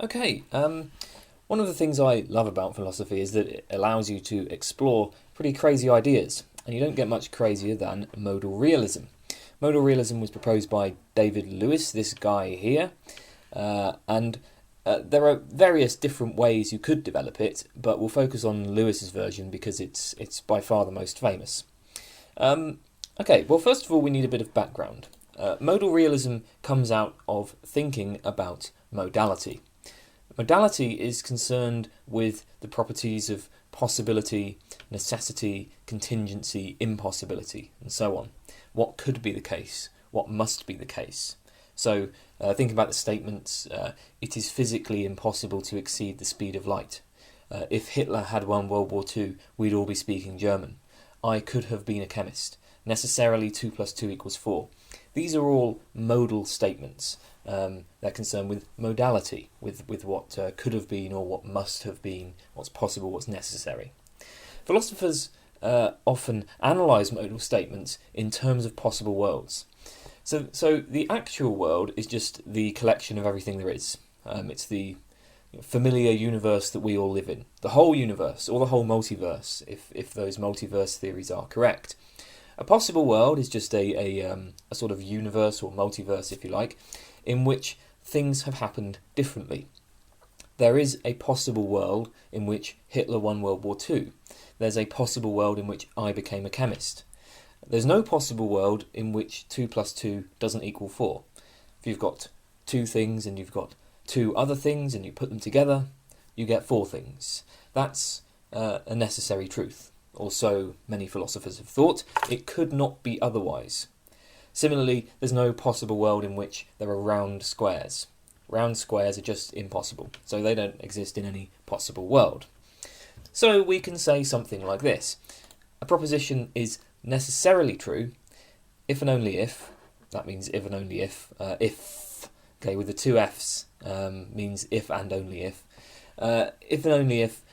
Okay, one of the things I love about philosophy is that it allows you to explore pretty crazy ideas, and you don't get much crazier than modal realism. Modal realism was proposed by David Lewis, this guy here, and there are various different ways you could develop it, but we'll focus on Lewis's version because it's by far the most famous. Okay, well, first of all, we need a bit of background. Modal realism comes out of thinking about modality. Modality is concerned with the properties of possibility, necessity, contingency, impossibility, and so on. What could be the case? What must be the case? So think about the statements, it is physically impossible to exceed the speed of light. If Hitler had won World War II, we'd all be speaking German. I could have been a chemist. Necessarily 2 plus 2 equals 4. These are all modal statements. They're concerned with modality, with what could have been or what must have been, what's possible, what's necessary. Philosophers often analyse modal statements in terms of possible worlds. So the actual world is just the collection of everything there is. It's the familiar universe that we all live in. The whole universe, or the whole multiverse, if those multiverse theories are correct. A possible world is just a sort of universe or multiverse, if you like, in which things have happened differently. There is a possible world in which Hitler won World War II. There's a possible world in which I became a chemist. There's no possible world in which 2 plus 2 doesn't equal 4. If you've got two things and you've got two other things and you put them together, you get four things. That's a necessary truth. Or so many philosophers have thought. It could not be otherwise. Similarly, there's no possible world in which there are round squares. Round squares are just impossible, so they don't exist in any possible world. So we can say something like this. A proposition is necessarily true if and only if, that means if and only if, okay, with the two Fs, means if and only if and only if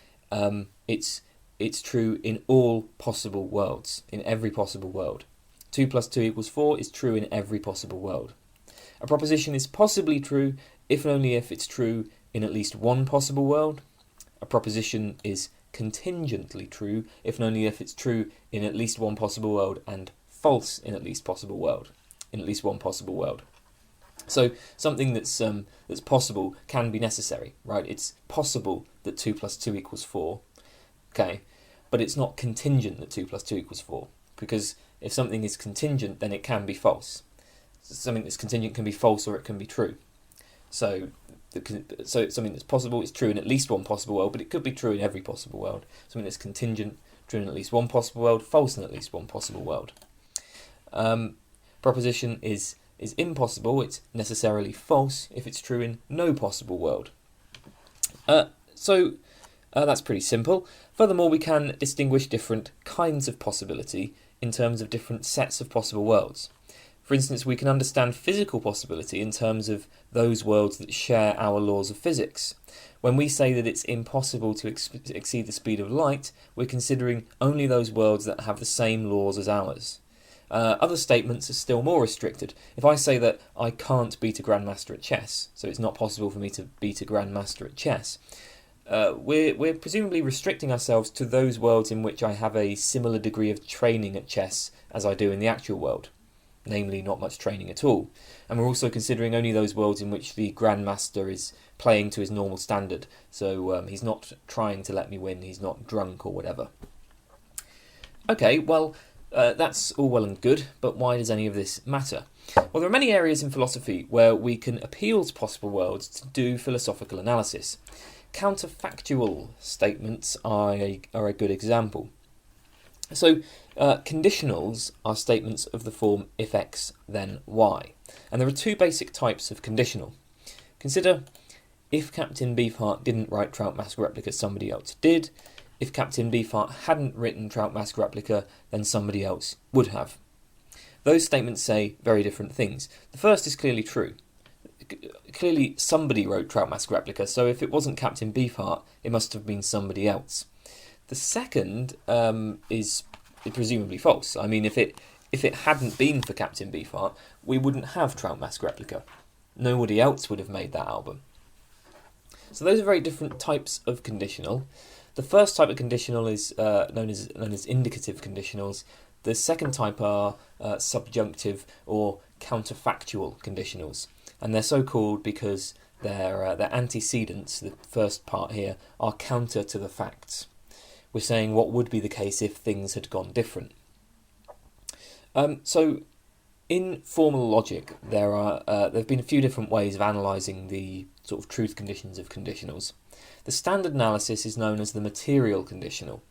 it's true in all possible worlds, in every possible world. 2 plus 2 equals 4 is true in every possible world. A proposition is possibly true if and only if it's true in at least one possible world. A proposition is contingently true if and only if it's true in at least one possible world and false in at least possible world, in at least one possible world. So something that's possible can be necessary, right? It's possible that 2 plus 2 equals 4, okay, but it's not contingent that 2 plus 2 equals 4, because if something is contingent, then it can be false. Something that's contingent can be false or it can be true. So something that's possible is true in at least one possible world, but it could be true in every possible world. Something that's contingent, true in at least one possible world, false in at least one possible world. Proposition is impossible, it's necessarily false if it's true in no possible world. So that's pretty simple. Furthermore, we can distinguish different kinds of possibility in terms of different sets of possible worlds. For instance, we can understand physical possibility in terms of those worlds that share our laws of physics. When we say that it's impossible to exceed the speed of light, we're considering only those worlds that have the same laws as ours. Other statements are still more restricted. If I say that I can't beat a grandmaster at chess, so it's not possible for me to beat a grandmaster at chess, we're presumably restricting ourselves to those worlds in which I have a similar degree of training at chess as I do in the actual world, namely not much training at all. And we're also considering only those worlds in which the grandmaster is playing to his normal standard, so he's not trying to let me win, he's not drunk or whatever. Okay, well, that's all well and good, but why does any of this matter? Well, there are many areas in philosophy where we can appeal to possible worlds to do philosophical analysis. Counterfactual statements are a good example. So, conditionals are statements of the form if X, then Y. And there are two basic types of conditional. Consider, if Captain Beefheart didn't write Trout Mask Replica, somebody else did. If Captain Beefheart hadn't written Trout Mask Replica, then somebody else would have. Those statements say very different things. The first is clearly true. Clearly somebody wrote Trout Mask Replica, so if it wasn't Captain Beefheart, it must have been somebody else. The second is presumably false. I mean, if it hadn't been for Captain Beefheart, we wouldn't have Trout Mask Replica. Nobody else would have made that album. So those are very different types of conditional. The first type of conditional is known as indicative conditionals. The second type are subjunctive or counterfactual conditionals, and they're so called because their antecedents, the first part here, are counter to the facts. We're saying what would be the case if things had gone different. So in formal logic, there have been a few different ways of analysing the sort of truth conditions of conditionals. The standard analysis is known as the material conditional.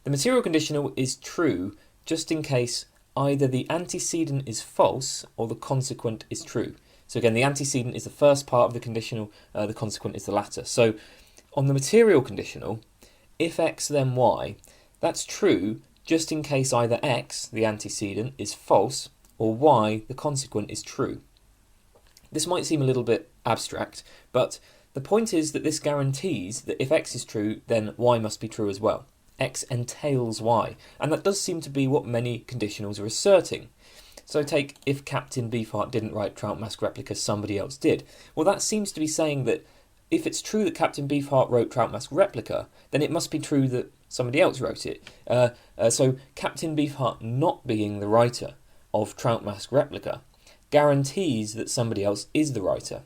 The material conditional is true just in case either the antecedent is false or the consequent is true. So again, the antecedent is the first part of the conditional, the consequent is the latter. So on the material conditional, if x then y, that's true just in case either x, the antecedent, is false or y, the consequent, is true. This might seem a little bit abstract, but the point is that this guarantees that if x is true, then y must be true as well. X entails y, and that does seem to be what many conditionals are asserting. So take, if Captain Beefheart didn't write Trout Mask Replica, somebody else did. Well, that seems to be saying that if it's true that Captain Beefheart wrote Trout Mask Replica, then it must be true that somebody else wrote it. So Captain Beefheart not being the writer of Trout Mask Replica guarantees that somebody else is the writer.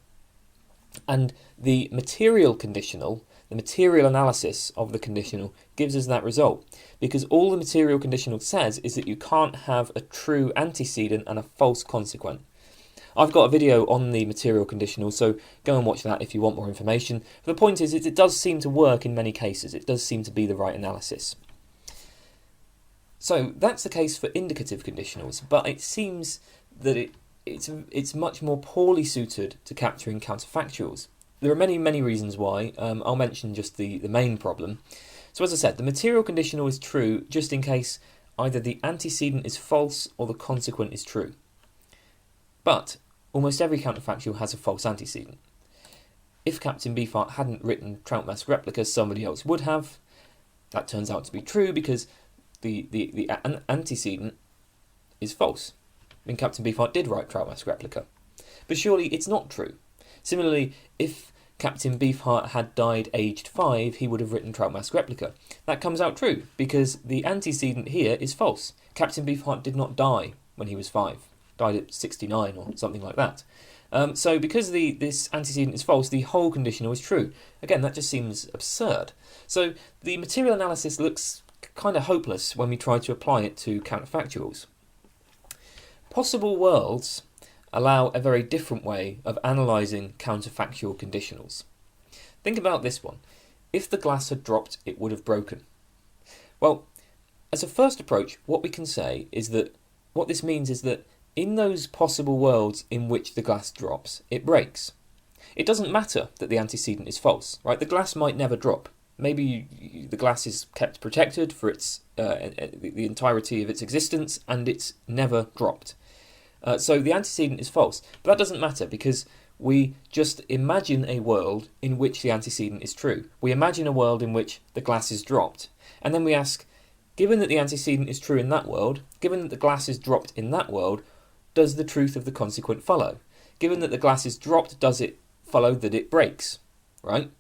And the material conditional, the material analysis of the conditional, gives us that result, because all the material conditional says is that you can't have a true antecedent and a false consequent. I've got a video on the material conditional, so go and watch that if you want more information. But the point is, it does seem to work in many cases. It does seem to be the right analysis. So that's the case for indicative conditionals, but it seems that it's much more poorly suited to capturing counterfactuals. There are many reasons why. I'll mention just the main problem. So as I said, the material conditional is true just in case either the antecedent is false or the consequent is true. But almost every counterfactual has a false antecedent. If Captain Beefheart hadn't written Trout Mask Replica, somebody else would have. That turns out to be true because the antecedent is false. I mean, Captain Beefheart did write Trout Mask Replica. But surely it's not true. Similarly, if Captain Beefheart had died aged 5, he would have written Trout Mask Replica. That comes out true, because the antecedent here is false. Captain Beefheart did not die when he was 5. Died at 69 or something like that. So because this antecedent is false, the whole conditional is true. Again, that just seems absurd. So the material analysis looks kind of hopeless when we try to apply it to counterfactuals. Possible worlds allow a very different way of analysing counterfactual conditionals. Think about this one. If the glass had dropped, it would have broken. Well, as a first approach, what we can say is that what this means is that in those possible worlds in which the glass drops, it breaks. It doesn't matter that the antecedent is false, right? The glass might never drop. Maybe the glass is kept protected for its the entirety of its existence, and it's never dropped. So the antecedent is false, but that doesn't matter because we just imagine a world in which the antecedent is true. We imagine a world in which the glass is dropped, and then we ask, given that the antecedent is true in that world, given that the glass is dropped in that world, does the truth of the consequent follow? Given that the glass is dropped, does it follow that it breaks? Right?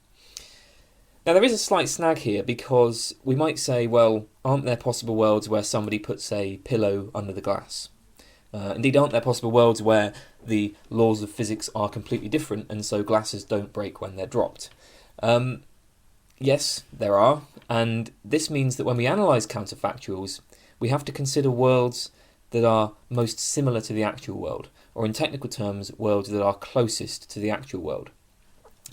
Now there is a slight snag here because we might say, well, aren't there possible worlds where somebody puts a pillow under the glass? Indeed, aren't there possible worlds where the laws of physics are completely different and so glasses don't break when they're dropped? Yes, there are, and this means that when we analyse counterfactuals, we have to consider worlds that are most similar to the actual world, or in technical terms, worlds that are closest to the actual world.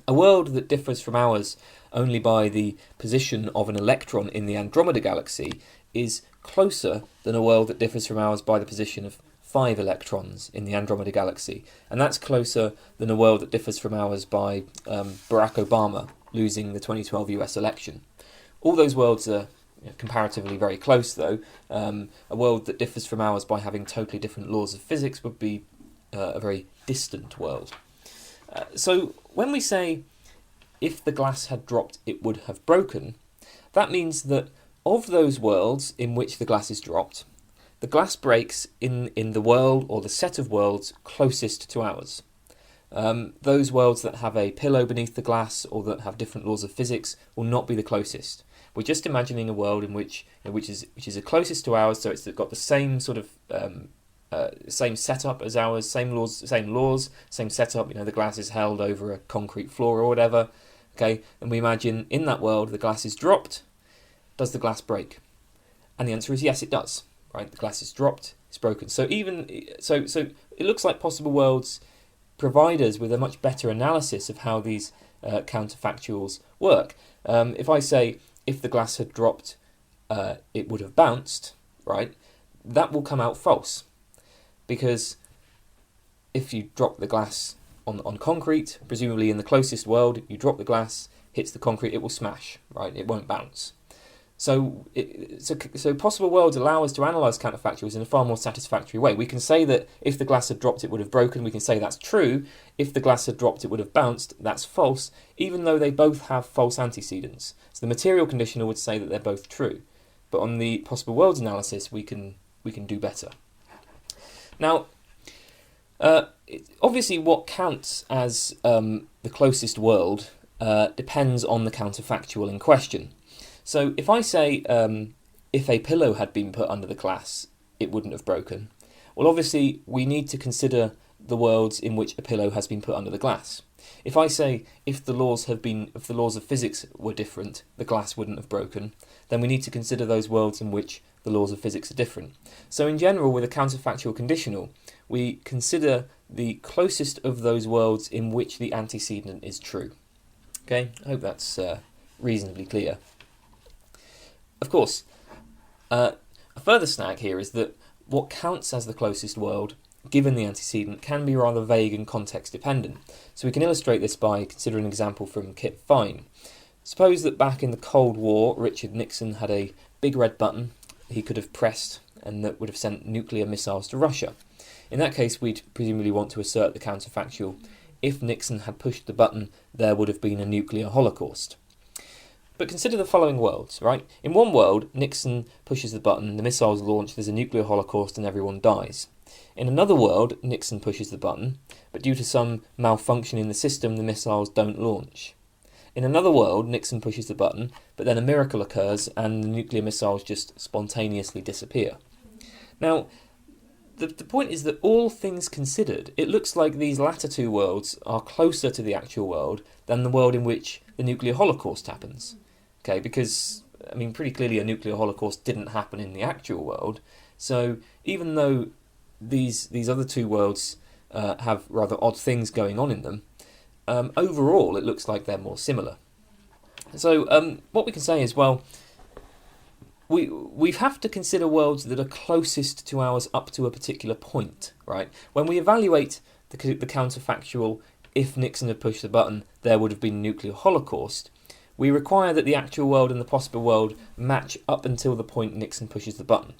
A world that differs from ours only by the position of an electron in the Andromeda galaxy is closer than a world that differs from ours by the position of 5 electrons in the Andromeda galaxy, and that's closer than a world that differs from ours by Barack Obama losing the 2012 US election. All those worlds are comparatively very close, though. A world that differs from ours by having totally different laws of physics would be a very distant world. So when we say, if the glass had dropped, it would have broken, that means that of those worlds in which the glass is dropped, the glass breaks in the world or the set of worlds closest to ours. Those worlds that have a pillow beneath the glass or that have different laws of physics will not be the closest. We're just imagining a world in which is the closest to ours, so it's got the same sort of same setup as ours, same laws, same setup. The glass is held over a concrete floor or whatever. Okay, and we imagine in that world the glass is dropped. Does the glass break? And the answer is yes, it does. Right, the glass is dropped, it's broken. So it looks like possible worlds provide us with a much better analysis of how these counterfactuals work. If I say if the glass had dropped, it would have bounced, right? That will come out false, because if you drop the glass on concrete, presumably in the closest world, you drop the glass, hits the concrete, it will smash, right? It won't bounce. So possible worlds allow us to analyse counterfactuals in a far more satisfactory way. We can say that if the glass had dropped, it would have broken. We can say that's true. If the glass had dropped, it would have bounced. That's false, even though they both have false antecedents. So the material conditional would say that they're both true. But on the possible worlds analysis, we can do better. Now, obviously what counts as the closest world depends on the counterfactual in question. So if I say if a pillow had been put under the glass, it wouldn't have broken. Well, obviously we need to consider the worlds in which a pillow has been put under the glass. If I say if the laws of physics were different, the glass wouldn't have broken, then we need to consider those worlds in which the laws of physics are different. So in general, with a counterfactual conditional, we consider the closest of those worlds in which the antecedent is true. Okay, I hope that's reasonably clear. Of course, a further snag here is that what counts as the closest world, given the antecedent, can be rather vague and context dependent. So we can illustrate this by considering an example from Kip Fine. Suppose that back in the Cold War, Richard Nixon had a big red button he could have pressed and that would have sent nuclear missiles to Russia. In that case, we'd presumably want to assert the counterfactual: if Nixon had pushed the button, there would have been a nuclear holocaust. But consider the following worlds, right? In one world, Nixon pushes the button, the missiles launch, there's a nuclear holocaust and everyone dies. In another world, Nixon pushes the button, but due to some malfunction in the system, the missiles don't launch. In another world, Nixon pushes the button, but then a miracle occurs and the nuclear missiles just spontaneously disappear. Now, the point is that all things considered, it looks like these latter two worlds are closer to the actual world than the world in which the nuclear holocaust happens. Okay, because, pretty clearly a nuclear holocaust didn't happen in the actual world. So even though these other two worlds have rather odd things going on in them, overall it looks like they're more similar. So what we can say is, well, we have to consider worlds that are closest to ours up to a particular point, right? When we evaluate the counterfactual, if Nixon had pushed the button, there would have been a nuclear holocaust, we require that the actual world and the possible world match up until the point Nixon pushes the button.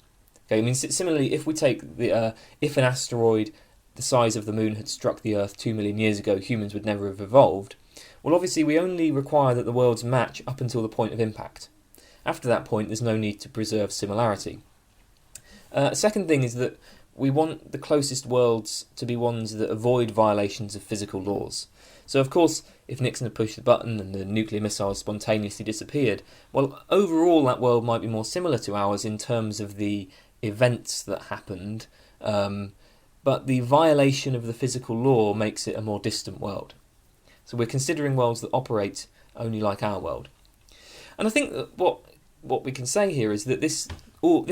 Okay, similarly, if we take if an asteroid the size of the moon had struck the Earth 2 million years ago, humans would never have evolved. Well, obviously, we only require that the worlds match up until the point of impact. After that point, there's no need to preserve similarity. Second thing is that we want the closest worlds to be ones that avoid violations of physical laws. So, of course, if Nixon had pushed the button and the nuclear missiles spontaneously disappeared, well, overall that world might be more similar to ours in terms of the events that happened, but the violation of the physical law makes it a more distant world. So we're considering worlds that operate only like our world. And I think that what we can say here is that this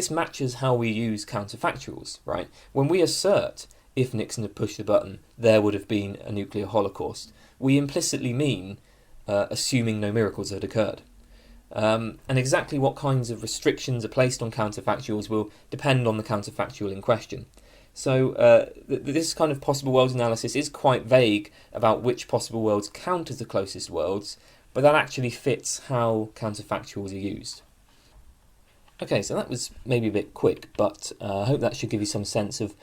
matches how we use counterfactuals, right? When we assert if Nixon had pushed the button, there would have been a nuclear holocaust, we implicitly mean assuming no miracles had occurred. And exactly what kinds of restrictions are placed on counterfactuals will depend on the counterfactual in question. So this kind of possible worlds analysis is quite vague about which possible worlds count as the closest worlds, but that actually fits how counterfactuals are used. Okay, so that was maybe a bit quick, but I hope that should give you some sense of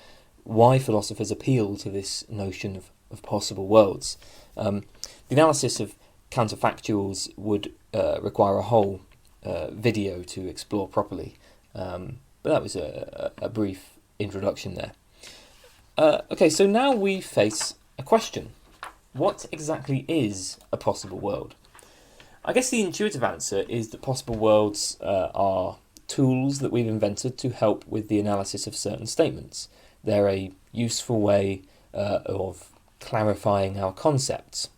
why philosophers appeal to this notion of possible worlds. The analysis of counterfactuals would require a whole video to explore properly, but that was a brief introduction there. Okay, so now we face a question. what exactly is a possible world? I guess the intuitive answer is that possible worlds are tools that we've invented to help with the analysis of certain statements. They're a useful way of clarifying our concepts.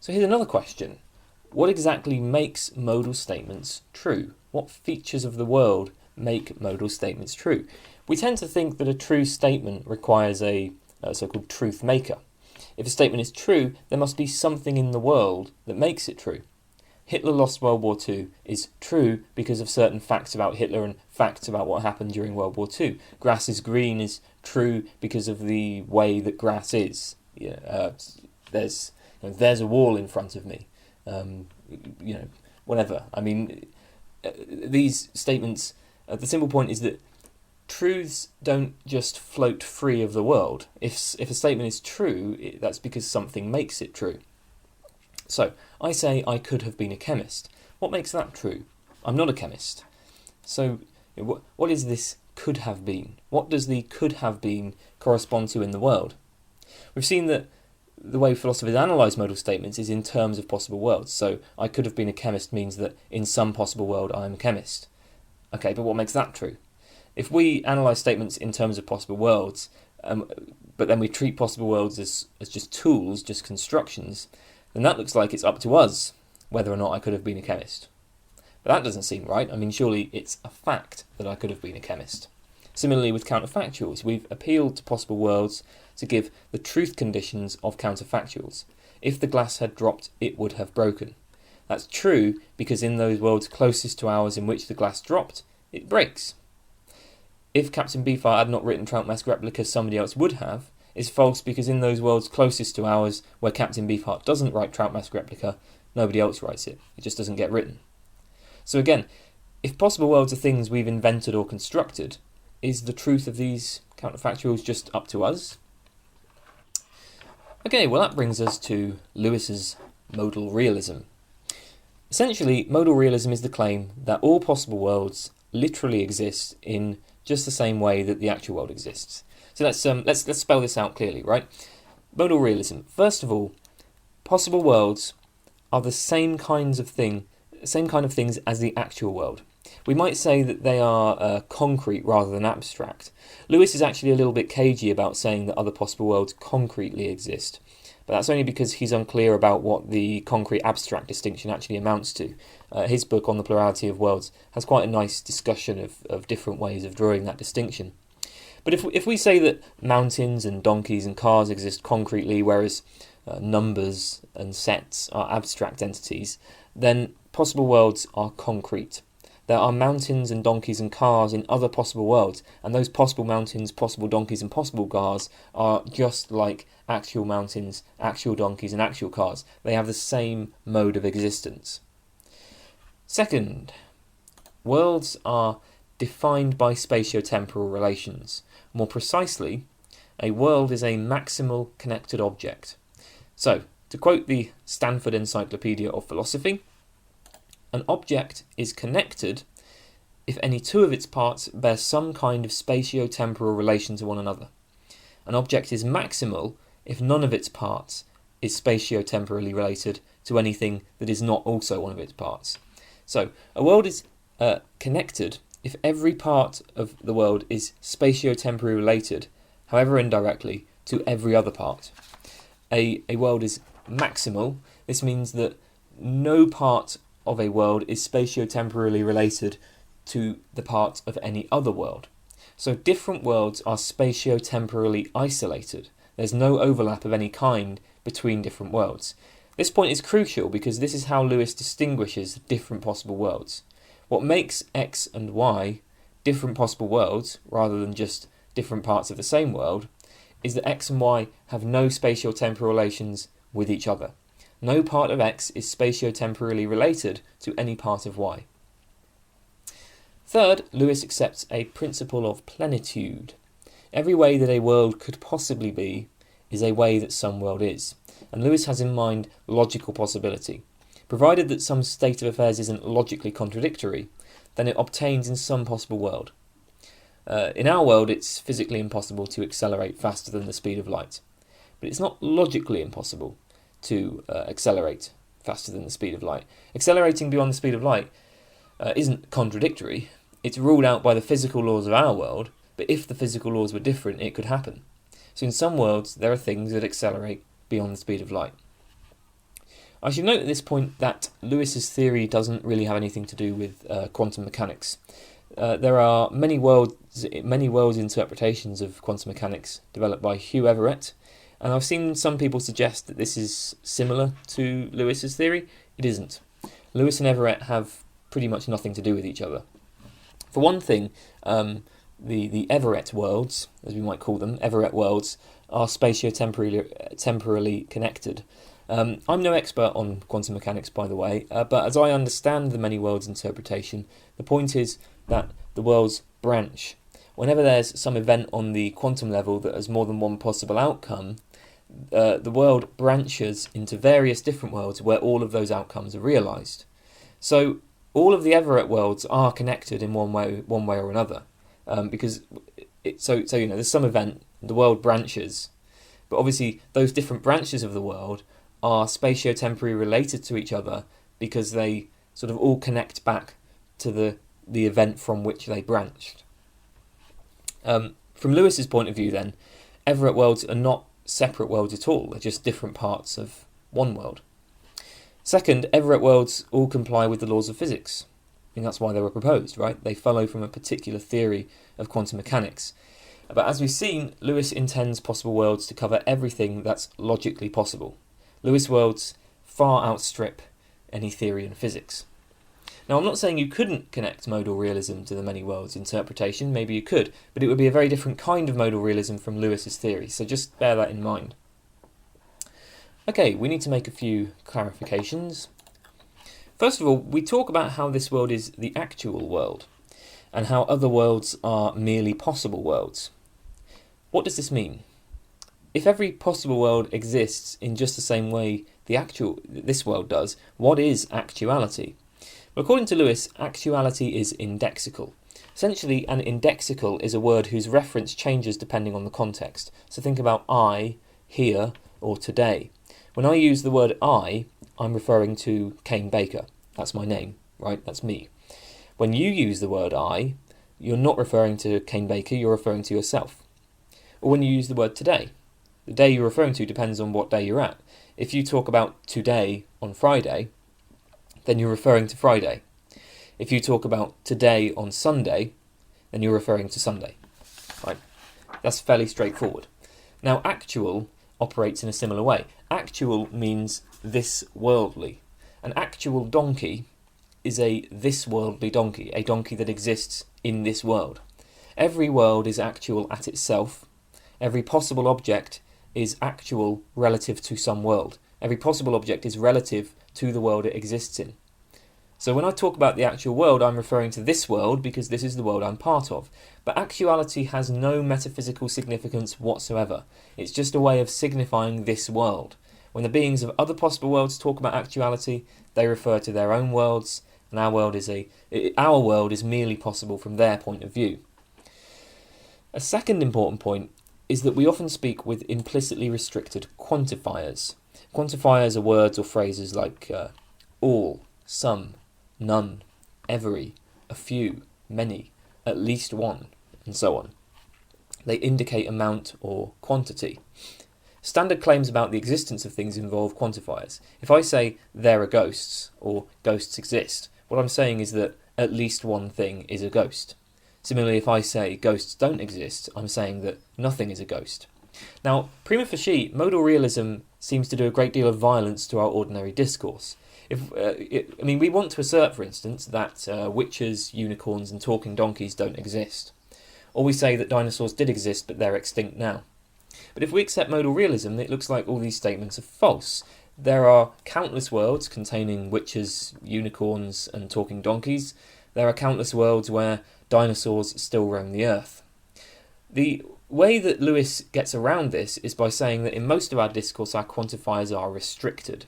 So here's another question. What exactly makes modal statements true? What features of the world make modal statements true? We tend to think that a true statement requires a so-called truth maker. If a statement is true, there must be something in the world that makes it true. Hitler lost World War II is true because of certain facts about Hitler and facts about what happened during World War II. Grass is green is true because of the way that grass is. There's a wall in front of me. Whatever. I mean, these statements. The simple point is that truths don't just float free of the world. If a statement is true, that's because something makes it true. So, I say I could have been a chemist. What makes that true? I'm not a chemist. So, what is this could have been? What does the could have been correspond to in the world? We've seen that the way philosophers analyse modal statements is in terms of possible worlds. So, I could have been a chemist means that in some possible world I am a chemist. Okay, but what makes that true? If we analyse statements in terms of possible worlds, but then we treat possible worlds as just tools, just constructions, then that looks like it's up to us whether or not I could have been a chemist. But that doesn't seem right. I mean, surely it's a fact that I could have been a chemist. Similarly with counterfactuals, we've appealed to possible worlds to give the truth conditions of counterfactuals. If the glass had dropped, it would have broken. That's true because in those worlds closest to ours in which the glass dropped, it breaks. If Captain Beefheart had not written Trout Mask Replica, somebody else would have, is false because in those worlds closest to ours where Captain Beefheart doesn't write Trout Mask Replica, nobody else writes it. It just doesn't get written. So again, if possible worlds are things we've invented or constructed, is the truth of these counterfactuals just up to us? Okay, well that brings us to Lewis's modal realism. Essentially, modal realism is the claim that all possible worlds literally exist in just the same way that the actual world exists. So let's spell this out clearly, right? Modal realism. First of all, possible worlds are the same kind of things as the actual world. We might say that they are concrete rather than abstract. Lewis is actually a little bit cagey about saying that other possible worlds concretely exist, but that's only because he's unclear about what the concrete abstract distinction actually amounts to. His book on the plurality of worlds has quite a nice discussion of different ways of drawing that distinction. But if we say that mountains and donkeys and cars exist concretely, whereas numbers and sets are abstract entities, then possible worlds are concrete. There are mountains and donkeys and cars in other possible worlds, and those possible mountains, possible donkeys and possible cars are just like actual mountains, actual donkeys and actual cars. They have the same mode of existence. Second, worlds are defined by spatiotemporal relations. More precisely, a world is a maximal connected object. So, to quote the Stanford Encyclopedia of Philosophy, an object is connected if any two of its parts bear some kind of spatiotemporal relation to one another. An object is maximal if none of its parts is spatiotemporally related to anything that is not also one of its parts. So, a world is connected if every part of the world is spatiotemporally related, however indirectly, to every other part. A world is maximal. This means that no part of a world is spatiotemporally related to the part of any other world. So different worlds are spatiotemporally isolated. There's no overlap of any kind between different worlds. This point is crucial because this is how Lewis distinguishes different possible worlds. What makes X and Y different possible worlds, rather than just different parts of the same world, is that X and Y have no spatiotemporal relations with each other. No part of X is spatiotemporally related to any part of Y. Third, Lewis accepts a principle of plenitude. Every way that a world could possibly be is a way that some world is, and Lewis has in mind logical possibility. Provided that some state of affairs isn't logically contradictory, then it obtains in some possible world. In our world, it's physically impossible to accelerate faster than the speed of light. but it's not logically impossible to accelerate faster than the speed of light. Accelerating beyond the speed of light isn't contradictory. It's ruled out by the physical laws of our world, but if the physical laws were different, it could happen. So in some worlds, there are things that accelerate beyond the speed of light. I should note at this point that Lewis's theory doesn't really have anything to do with quantum mechanics. There are many worlds interpretations of quantum mechanics developed by Hugh Everett, and I've seen some people suggest that this is similar to Lewis's theory. It isn't. Lewis and Everett have pretty much nothing to do with each other. For one thing, the Everett worlds, as we might call them, Everett worlds, are spatio-temporally connected. I'm no expert on quantum mechanics, by the way, but as I understand the many worlds interpretation, the point is that the worlds branch. Whenever there's some event on the quantum level that has more than one possible outcome, the world branches into various different worlds where all of those outcomes are realised. So all of the Everett worlds are connected in one way or another, because there's some event, the world branches, but obviously those different branches of the world are spatio-temporally related to each other because they sort of all connect back to the event from which they branched. From Lewis's point of view then, Everett worlds are not separate worlds at all, they're just different parts of one world. Second, Everett worlds all comply with the laws of physics. I mean, that's why they were proposed, right? They follow from a particular theory of quantum mechanics. But as we've seen, Lewis intends possible worlds to cover everything that's logically possible. Lewis worlds far outstrip any theory in physics. Now, I'm not saying you couldn't connect modal realism to the many worlds interpretation, maybe you could, but it would be a very different kind of modal realism from Lewis's theory, so just bear that in mind. Okay, we need to make a few clarifications. First of all, we talk about how this world is the actual world, and how other worlds are merely possible worlds. What does this mean? If every possible world exists in just the same way this world does, what is actuality? Well, according to Lewis, actuality is indexical. Essentially, an indexical is a word whose reference changes depending on the context. So think about I, here, or today. When I use the word I'm referring to Kane Baker. That's my name, right? That's me. When you use the word I, you're not referring to Kane Baker, you're referring to yourself. Or when you use the word today, the day you're referring to depends on what day you're at. If you talk about today on Friday, then you're referring to Friday. If you talk about today on Sunday, then you're referring to Sunday. Right? That's fairly straightforward. Now, actual operates in a similar way. Actual means this worldly. An actual donkey is a this worldly donkey, a donkey that exists in this world. Every world is actual at itself. Every possible object is actual relative to some world. Every possible object is relative to the world it exists in. So when I talk about the actual world, I'm referring to this world because this is the world I'm part of. But actuality has no metaphysical significance whatsoever. It's just a way of signifying this world. When the beings of other possible worlds talk about actuality, they refer to their own worlds, and our world is merely possible from their point of view. A second important point is that we often speak with implicitly restricted quantifiers. Quantifiers are words or phrases like all, some, none, every, a few, many, at least one, and so on. They indicate amount or quantity. Standard claims about the existence of things involve quantifiers. If I say there are ghosts or ghosts exist, what I'm saying is that at least one thing is a ghost. Similarly, if I say ghosts don't exist, I'm saying that nothing is a ghost. Now, prima facie, modal realism seems to do a great deal of violence to our ordinary discourse. We want to assert, for instance, that witches, unicorns and talking donkeys don't exist. Or we say that dinosaurs did exist but they're extinct now. But if we accept modal realism, it looks like all these statements are false. There are countless worlds containing witches, unicorns and talking donkeys. There are countless worlds where dinosaurs still roam the earth. The way that Lewis gets around this is by saying that in most of our discourse our quantifiers are restricted.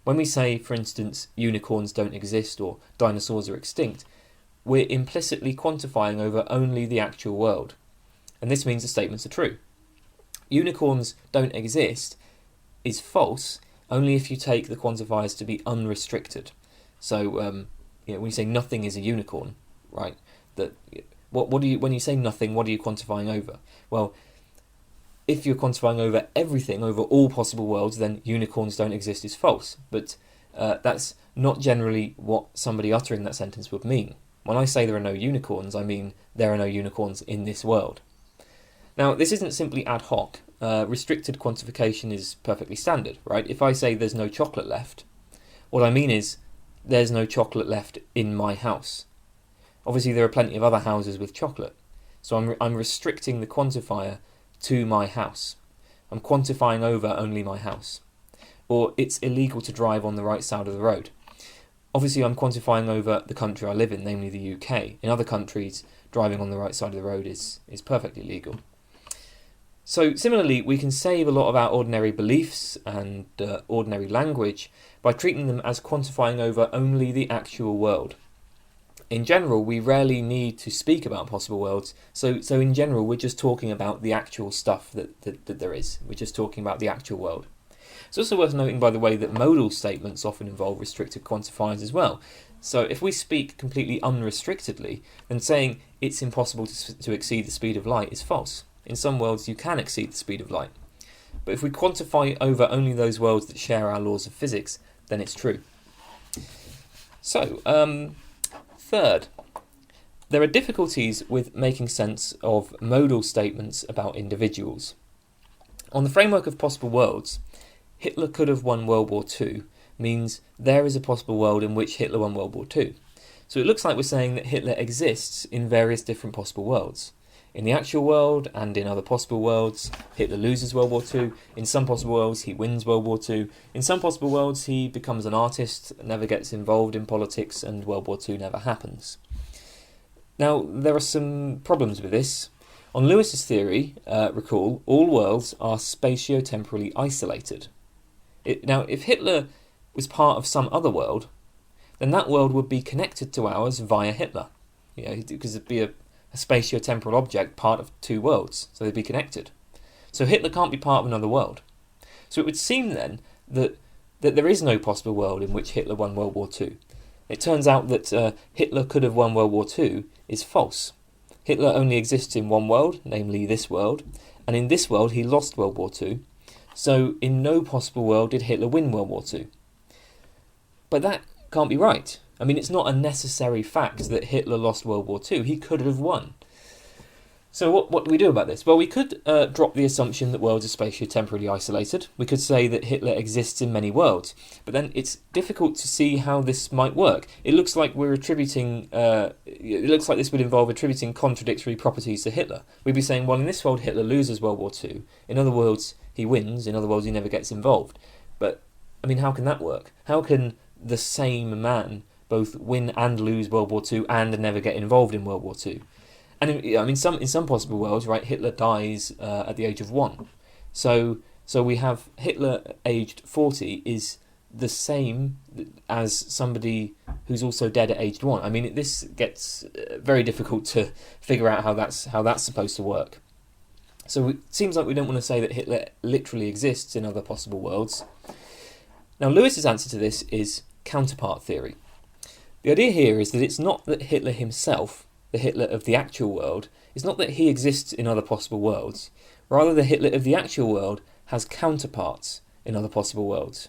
When we say, for instance, unicorns don't exist or dinosaurs are extinct, we're implicitly quantifying over only the actual world. And this means the statements are true. Unicorns don't exist is false only if you take the quantifiers to be unrestricted. So when you say nothing is a unicorn, right? That what do you when you say nothing, what are you quantifying over? Well, if you're quantifying over everything, over all possible worlds, then unicorns don't exist is false. But that's not generally what somebody uttering that sentence would mean. When I say there are no unicorns, I mean there are no unicorns in this world. Now, this isn't simply ad hoc. Restricted quantification is perfectly standard, right? If I say there's no chocolate left, what I mean is there's no chocolate left in my house. Obviously, there are plenty of other houses with chocolate. So I'm restricting the quantifier to my house. I'm quantifying over only my house. Or it's illegal to drive on the right side of the road. Obviously, I'm quantifying over the country I live in, namely the UK. In other countries, driving on the right side of the road is perfectly legal. So similarly, we can save a lot of our ordinary beliefs and ordinary language by treating them as quantifying over only the actual world. In general, we rarely need to speak about possible worlds, so in general we're just talking about the actual stuff that there is. We're just talking about the actual world. It's also worth noting, by the way, that modal statements often involve restricted quantifiers as well. So if we speak completely unrestrictedly, then saying it's impossible to exceed the speed of light is false. In some worlds you can exceed the speed of light. But if we quantify over only those worlds that share our laws of physics, then it's true. So, third, there are difficulties with making sense of modal statements about individuals. On the framework of possible worlds, Hitler could have won World War II means there is a possible world in which Hitler won World War II. So it looks like we're saying that Hitler exists in various different possible worlds. In the actual world and in other possible worlds, Hitler loses World War II. In some possible worlds, he wins World War II. In some possible worlds, he becomes an artist, never gets involved in politics, and World War II never happens. Now, there are some problems with this. On Lewis's theory, recall, all worlds are spatio-temporally isolated. Now, if Hitler was part of some other world, then that world would be connected to ours via Hitler. Because it'd be a spatio-temporal object, part of two worlds, so they'd be connected. So Hitler can't be part of another world. So it would seem then that there is no possible world in which Hitler won World War II. It turns out that Hitler could have won World War II is false. Hitler only exists in one world, namely this world, and in this world he lost World War II, so in no possible world did Hitler win World War II. But that can't be right. I mean, it's not a necessary fact that Hitler lost World War II. He could have won. So what do we do about this? Well, we could drop the assumption that worlds are spatio-temporally isolated. We could say that Hitler exists in many worlds. But then it's difficult to see how this might work. It looks like we're attributing... it looks like this would involve attributing contradictory properties to Hitler. We'd be saying, well, in this world, Hitler loses World War II. In other worlds, he wins. In other worlds, he never gets involved. But, I mean, how can that work? How can the same man both win and lose World War II and never get involved in World War II? And in some possible worlds, right, Hitler dies at the age of 1. So we have Hitler aged 40 is the same as somebody who's also dead at aged 1. I mean, this gets very difficult to figure out how that's supposed to work. So it seems like we don't want to say that Hitler literally exists in other possible worlds. Now, Lewis's answer to this is counterpart theory. The idea here is that it's not that Hitler himself, the Hitler of the actual world, is not that he exists in other possible worlds. Rather, the Hitler of the actual world has counterparts in other possible worlds.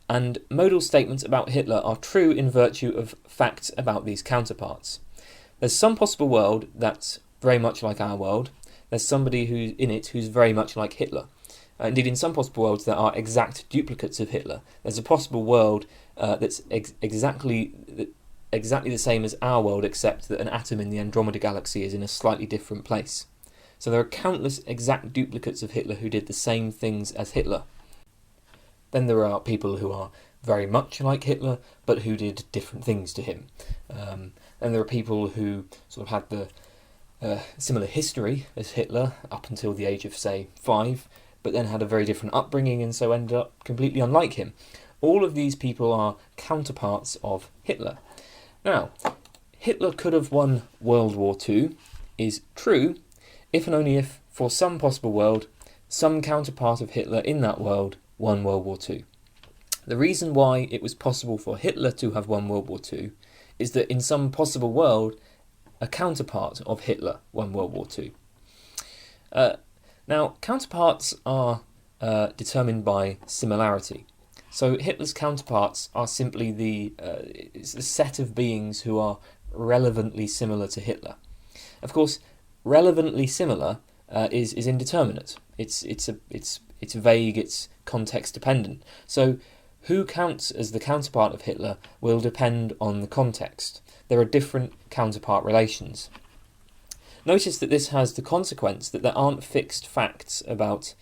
And modal statements about Hitler are true in virtue of facts about these counterparts. There's some possible world that's very much like our world. There's somebody who's in it who's very much like Hitler. Indeed, in some possible worlds, there are exact duplicates of Hitler. There's a possible world that's exactly the same as our world, except that an atom in the Andromeda galaxy is in a slightly different place. So there are countless exact duplicates of Hitler who did the same things as Hitler. Then there are people who are very much like Hitler, but who did different things to him. And there are people who sort of had the similar history as Hitler up until the age of, say, 5, but then had a very different upbringing and so ended up completely unlike him. All of these people are counterparts of Hitler. Now, Hitler could have won World War II is true if and only if, for some possible world, some counterpart of Hitler in that world won World War II. The reason why it was possible for Hitler to have won World War II is that in some possible world, a counterpart of Hitler won World War II. Now, counterparts are determined by similarity. So Hitler's counterparts are simply it's the set of beings who are relevantly similar to Hitler. Of course, relevantly similar is indeterminate. It's vague. It's context dependent. So who counts as the counterpart of Hitler will depend on the context. There are different counterpart relations. Notice that this has the consequence that there aren't fixed facts about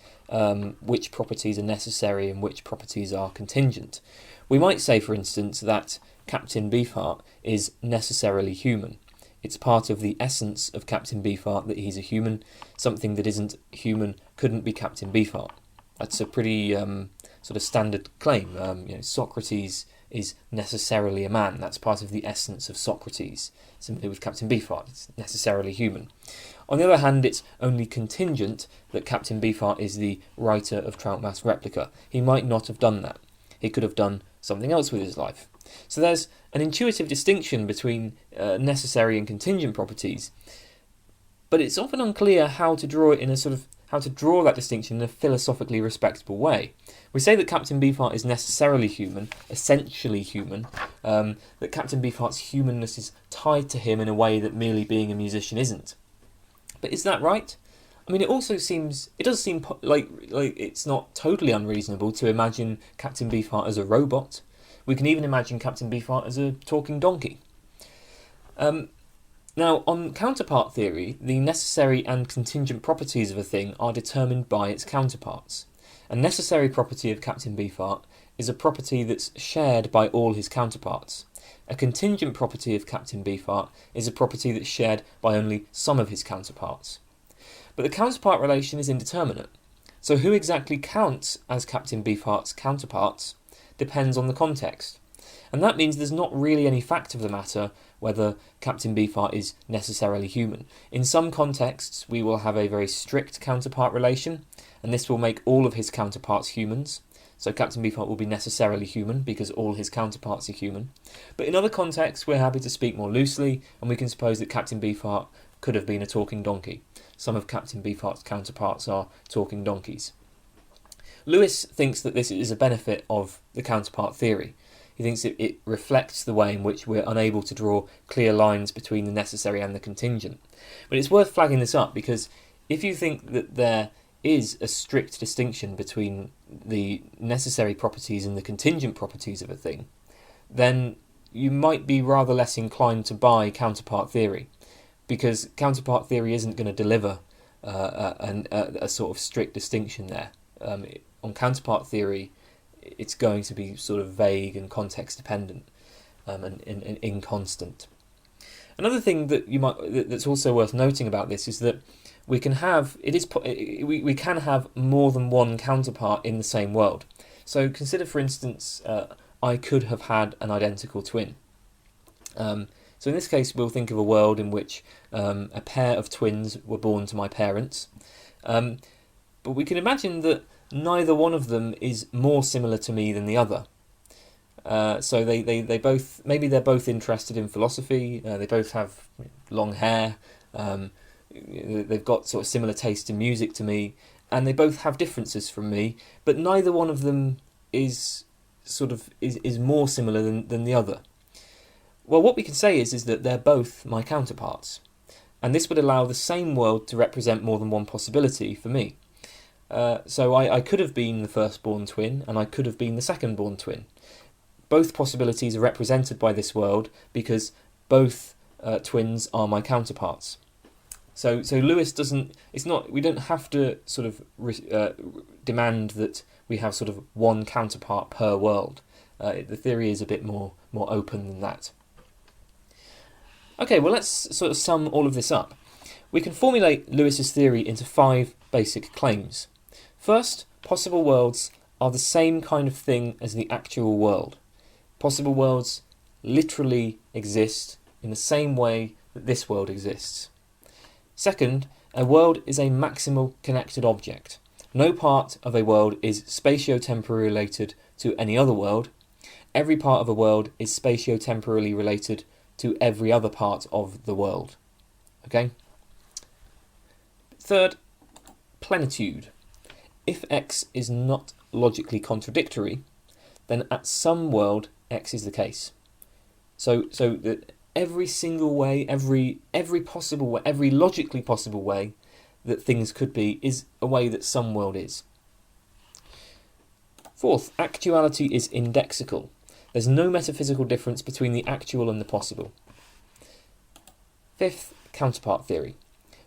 which properties are necessary and which properties are contingent. We might say, for instance, that Captain Beefheart is necessarily human. It's part of the essence of Captain Beefheart that he's a human. Something that isn't human couldn't be Captain Beefheart. That's a pretty sort of standard claim. Socrates is necessarily a man. That's part of the essence of Socrates. Simply with Captain Beefheart, it's necessarily human. On the other hand, it's only contingent that Captain Beefheart is the writer of Troutmath's replica. He might not have done that. He could have done something else with his life. So there's an intuitive distinction between necessary and contingent properties, but it's often unclear how to draw that distinction in a philosophically respectable way. We say that Captain Beefheart is necessarily human, essentially human, that Captain Beefheart's humanness is tied to him in a way that merely being a musician isn't. But is that right? I mean, it does seem like it's not totally unreasonable to imagine Captain Beefheart as a robot. We can even imagine Captain Beefheart as a talking donkey. Now, on counterpart theory, the necessary and contingent properties of a thing are determined by its counterparts. A necessary property of Captain Beefheart is a property that's shared by all his counterparts. A contingent property of Captain Beefheart is a property that's shared by only some of his counterparts. But the counterpart relation is indeterminate. So who exactly counts as Captain Beefheart's counterparts depends on the context. And that means there's not really any fact of the matter whether Captain Beefheart is necessarily human. In some contexts, we will have a very strict counterpart relation, and this will make all of his counterparts humans. So Captain Beefheart will be necessarily human because all his counterparts are human. But in other contexts, we're happy to speak more loosely, and we can suppose that Captain Beefheart could have been a talking donkey. Some of Captain Beefheart's counterparts are talking donkeys. Lewis thinks that this is a benefit of the counterpart theory. He thinks it reflects the way in which we're unable to draw clear lines between the necessary and the contingent. But it's worth flagging this up because if you think that there is a strict distinction between the necessary properties and the contingent properties of a thing, then you might be rather less inclined to buy counterpart theory, because counterpart theory isn't going to deliver a sort of strict distinction there. On counterpart theory, it's going to be sort of vague and context dependent and inconstant. Another thing that's also worth noting about this is that we can have more than one counterpart in the same world. So consider, for instance, I could have had an identical twin. So in this case, we'll think of a world in which a pair of twins were born to my parents, but we can imagine that neither one of them is more similar to me than the other. So they both, maybe they're both interested in philosophy. They both have long hair. They've got sort of similar taste in music to me, and they both have differences from me. But neither one of them is more similar than the other. Well, what we can say is that they're both my counterparts, and this would allow the same world to represent more than one possibility for me. So I could have been the firstborn twin, and I could have been the secondborn twin. Both possibilities are represented by this world because both twins are my counterparts. So Lewis doesn't. It's not. We don't have to sort of demand that we have sort of one counterpart per world. The theory is a bit more open than that. Okay, well, let's sort of sum all of this up. We can formulate Lewis's theory into 5 basic claims. First, possible worlds are the same kind of thing as the actual world. Possible worlds literally exist in the same way that this world exists. Second, a world is a maximal connected object. No part of a world is spatio-temporally related to any other world. Every part of a world is spatio-temporally related to every other part of the world. Okay? Third, plenitude. If X is not logically contradictory, then at some world X is the case. So that every single way, every possible way, every logically possible way that things could be is a way that some world is. Fourth, actuality is indexical. There's no metaphysical difference between the actual and the possible. Fifth, counterpart theory.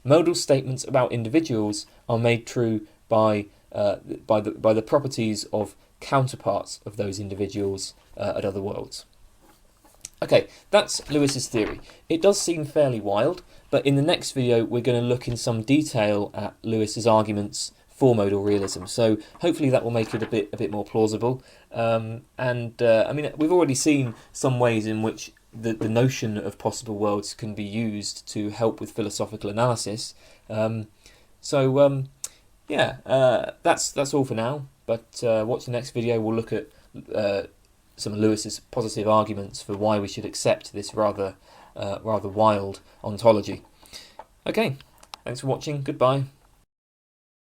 Modal statements about individuals are made true by the properties of counterparts of those individuals at other worlds. Okay, that's Lewis's theory. It does seem fairly wild, but in the next video we're going to look in some detail at Lewis's arguments for modal realism. So hopefully that will make it a bit more plausible. I mean, we've already seen some ways in which the notion of possible worlds can be used to help with philosophical analysis. That's all for now. But watch the next video. We'll look at some of Lewis's positive arguments for why we should accept this rather wild ontology. Okay, thanks for watching. Goodbye.